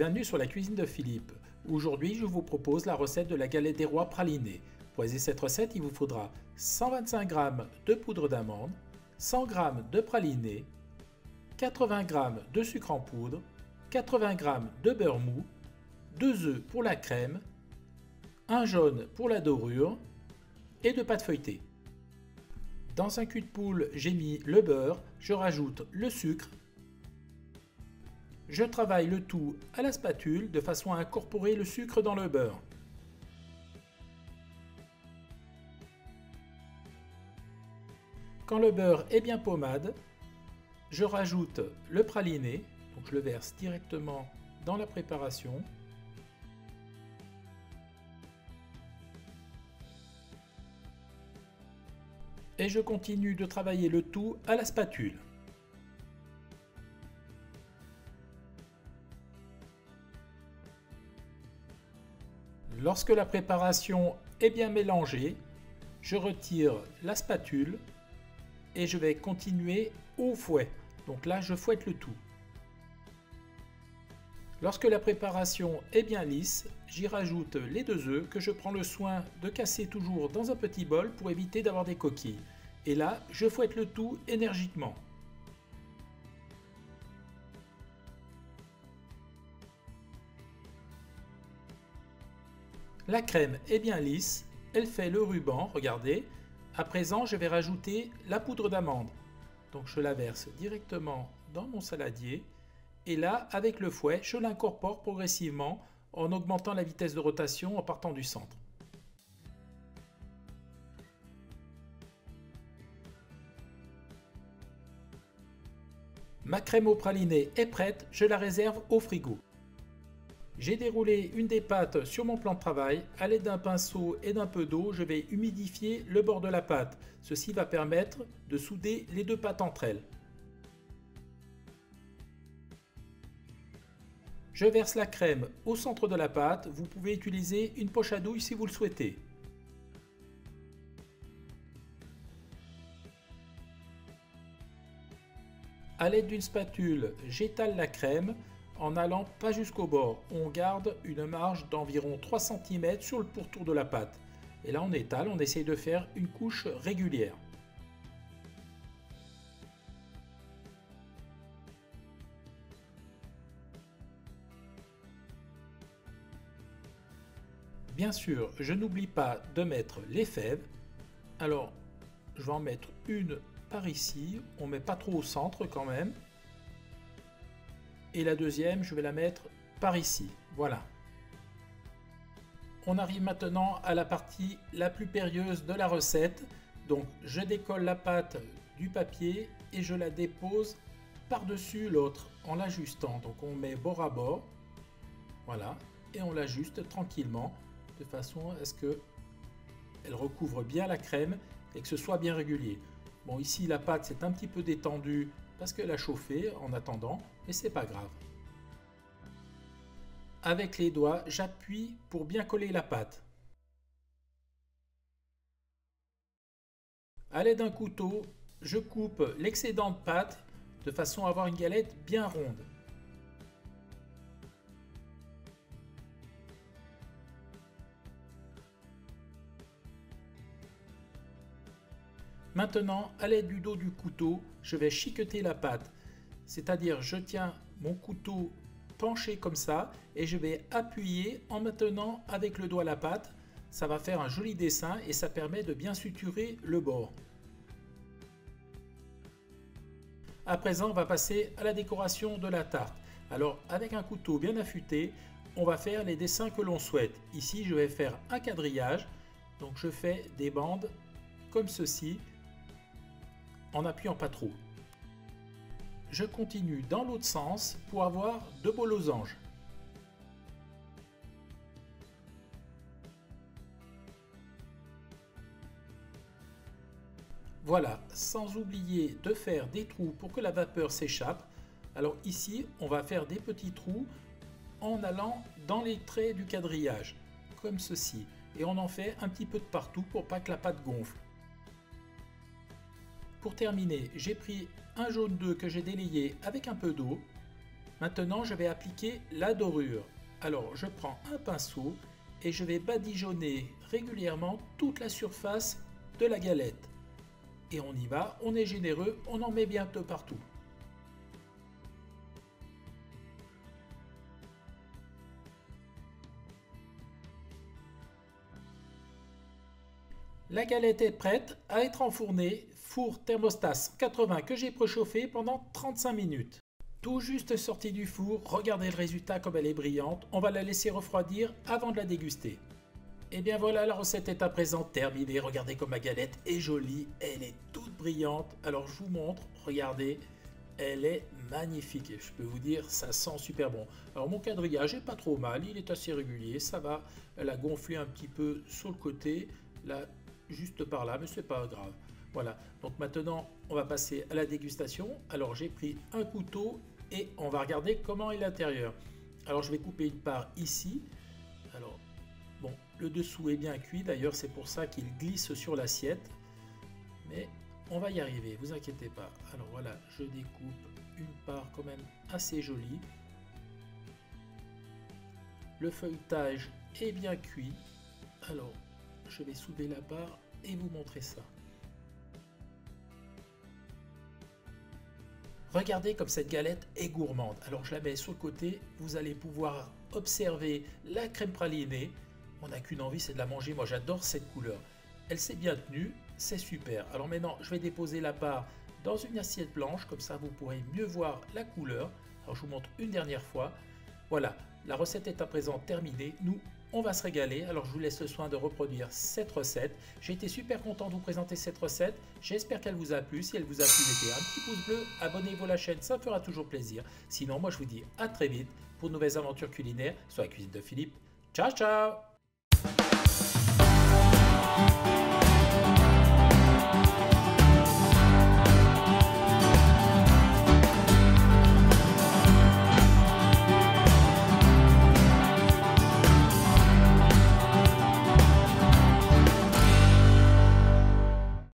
bienvenue sur la cuisine de Philippe. Aujourd'hui, je vous propose la recette de la galette des rois pralinée. Pour réaliser cette recette, il vous faudra 125 g de poudre d'amande, 100 g de praliné, 80 g de sucre en poudre, 80 g de beurre mou, 2 œufs pour la crème, un jaune pour la dorure et de pâte feuilletée. Dans un cul de poule, j'ai mis le beurre, je rajoute le sucre. Je travaille le tout à la spatule de façon à incorporer le sucre dans le beurre. Quand le beurre est bien pommade, je rajoute le praliné, donc je le verse directement dans la préparation. Et je continue de travailler le tout à la spatule. Lorsque la préparation est bien mélangée, je retire la spatule et je vais continuer au fouet. Donc là, je fouette le tout. Lorsque la préparation est bien lisse, j'y rajoute les 2 œufs que je prends le soin de casser toujours dans un petit bol pour éviter d'avoir des coquilles. Et là, je fouette le tout énergiquement. La crème est bien lisse, elle fait le ruban, regardez. À présent, je vais rajouter la poudre d'amande. Donc je la verse directement dans mon saladier. Et là, avec le fouet, je l'incorpore progressivement en augmentant la vitesse de rotation en partant du centre. Ma crème au praliné est prête, je la réserve au frigo. J'ai déroulé une des pâtes sur mon plan de travail. À l'aide d'un pinceau et d'un peu d'eau, je vais humidifier le bord de la pâte. Ceci va permettre de souder les deux pâtes entre elles. Je verse la crème au centre de la pâte. Vous pouvez utiliser une poche à douille si vous le souhaitez. À l'aide d'une spatule, j'étale la crème en n'allant pas jusqu'au bord. On garde une marge d'environ 3 cm sur le pourtour de la pâte. Et là on étale, on essaye de faire une couche régulière. Bien sûr, je n'oublie pas de mettre les fèves. Alors, je vais en mettre une par ici. On ne met pas trop au centre quand même. Et la deuxième, je vais la mettre par ici. Voilà. On arrive maintenant à la partie la plus périlleuse de la recette. Donc, je décolle la pâte du papier et je la dépose par-dessus l'autre en l'ajustant. Donc, on met bord à bord. Voilà. Et on l'ajuste tranquillement de façon à ce qu'elle recouvre bien la crème et que ce soit bien régulier. Bon, ici, la pâte s'est un petit peu détendue parce qu'elle a chauffé en attendant, mais c'est pas grave. Avec les doigts, j'appuie pour bien coller la pâte. À l'aide d'un couteau, je coupe l'excédent de pâte de façon à avoir une galette bien ronde. Maintenant, à l'aide du dos du couteau, je vais chiqueter la pâte. C'est-à-dire, je tiens mon couteau penché comme ça et je vais appuyer en maintenant avec le doigt la pâte. Ça va faire un joli dessin et ça permet de bien suturer le bord. À présent, on va passer à la décoration de la tarte. Alors, avec un couteau bien affûté, on va faire les dessins que l'on souhaite. Ici, je vais faire un quadrillage. Donc, je fais des bandes comme ceci, en appuyant pas trop. Je continue dans l'autre sens pour avoir de beaux losanges. Voilà, sans oublier de faire des trous pour que la vapeur s'échappe. Alors ici, on va faire des petits trous en allant dans les traits du quadrillage, comme ceci. Et on en fait un petit peu de partout pour pas que la pâte gonfle. Pour terminer, j'ai pris un jaune d'œuf que j'ai délayé avec un peu d'eau. Maintenant, je vais appliquer la dorure. Alors, je prends un pinceau et je vais badigeonner régulièrement toute la surface de la galette. Et on y va, on est généreux, on en met bien de partout. La galette est prête à être enfournée, four thermostat 180 que j'ai préchauffé pendant 35 minutes. Tout juste sortie du four, regardez le résultat comme elle est brillante, on va la laisser refroidir avant de la déguster. Et bien voilà, la recette est à présent terminée, regardez comme ma galette est jolie, elle est toute brillante, alors je vous montre, regardez, elle est magnifique, et je peux vous dire, ça sent super bon. Alors mon quadrillage est pas trop mal, il est assez régulier, ça va, elle a gonflé un petit peu sur le côté, là, juste par là, mais c'est pas grave. Voilà, donc maintenant on va passer à la dégustation. Alors j'ai pris un couteau et on va regarder comment est l'intérieur. Alors je vais couper une part ici. Alors bon, le dessous est bien cuit, d'ailleurs c'est pour ça qu'il glisse sur l'assiette. Mais on va y arriver, vous inquiétez pas. Alors voilà, je découpe une part quand même assez jolie. Le feuilletage est bien cuit. Alors je vais souder la part et vous montrer ça. Regardez comme cette galette est gourmande. Alors je la mets sur le côté, vous allez pouvoir observer la crème pralinée. On n'a qu'une envie, c'est de la manger. Moi j'adore cette couleur. Elle s'est bien tenue, c'est super. Alors maintenant je vais déposer la part dans une assiette blanche, comme ça vous pourrez mieux voir la couleur. Alors je vous montre une dernière fois. Voilà, la recette est à présent terminée. Nous, on va se régaler, alors je vous laisse le soin de reproduire cette recette. J'ai été super content de vous présenter cette recette. J'espère qu'elle vous a plu. Si elle vous a plu, mettez un petit pouce bleu, abonnez-vous à la chaîne, ça me fera toujours plaisir. Sinon, moi je vous dis à très vite pour de nouvelles aventures culinaires sur la cuisine de Philippe. Ciao, ciao!